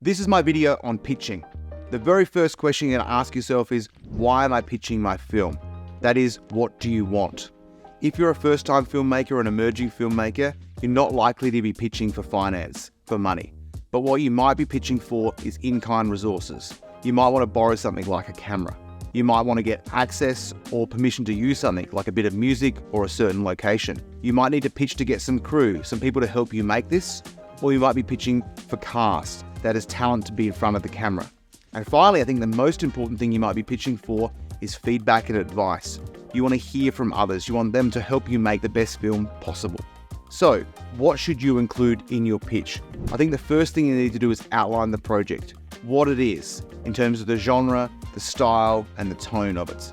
This is my video on pitching. The very first question you're going to ask yourself is, why am I pitching my film? That is, what do you want? If you're a first-time filmmaker or an emerging filmmaker, you're not likely to be pitching for finance, for money. But what you might be pitching for is in-kind resources. You might want to borrow something like a camera. You might want to get access or permission to use something like a bit of music or a certain location. You might need to pitch to get some crew, some people to help you make this, or you might be pitching for cast, that is talent to be in front of the camera. And finally, I think the most important thing you might be pitching for is feedback and advice. You want to hear from others. You want them to help you make the best film possible. So, what should you include in your pitch? I think the first thing you need to do is outline the project, what it is, in terms of the genre, the style, and the tone of it.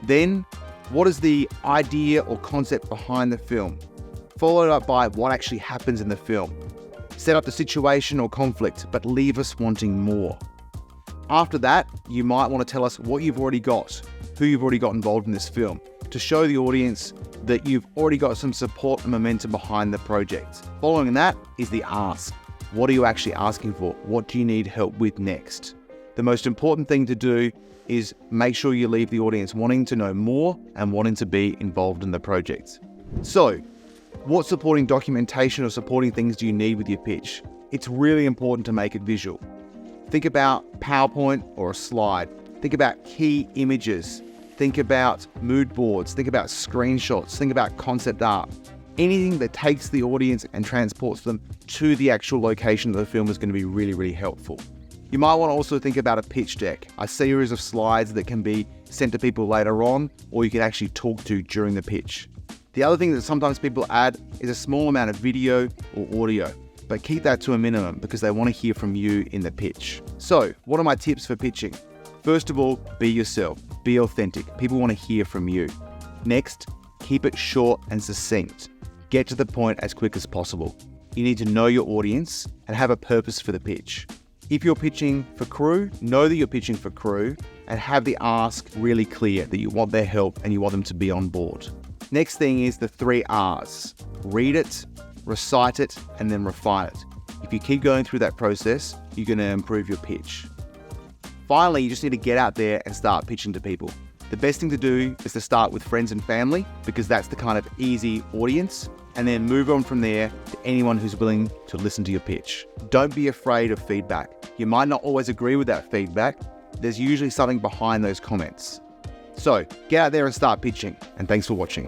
Then, what is the idea or concept behind the film? Followed up by what actually happens in the film. Set up the situation or conflict, but leave us wanting more. After that, you might want to tell us what you've already got, who you've already got involved in this film, to show the audience that you've already got some support and momentum behind the project. Following that is the ask. What are you actually asking for? What do you need help with next? The most important thing to do is make sure you leave the audience wanting to know more and wanting to be involved in the project. So, what supporting documentation or supporting things do you need with your pitch? It's really important to make it visual. Think about PowerPoint or a slide. Think about key images. Think about mood boards. Think about screenshots. Think about concept art. Anything that takes the audience and transports them to the actual location of the film is going to be really, really helpful. You might want to also think about a pitch deck, a series of slides that can be sent to people later on, or you can actually talk to during the pitch. The other thing that sometimes people add is a small amount of video or audio, but keep that to a minimum because they want to hear from you in the pitch. So, what are my tips for pitching? First of all, be yourself, be authentic. People want to hear from you. Next, keep it short and succinct. Get to the point as quick as possible. You need to know your audience and have a purpose for the pitch. If you're pitching for crew, know that you're pitching for crew and have the ask really clear that you want their help and you want them to be on board. Next thing is the 3 R's. Read it, recite it, and then refine it. If you keep going through that process, you're going to improve your pitch. Finally, you just need to get out there and start pitching to people. The best thing to do is to start with friends and family because that's the kind of easy audience, and then move on from there to anyone who's willing to listen to your pitch. Don't be afraid of feedback. You might not always agree with that feedback. There's usually something behind those comments. So, get out there and start pitching, and thanks for watching.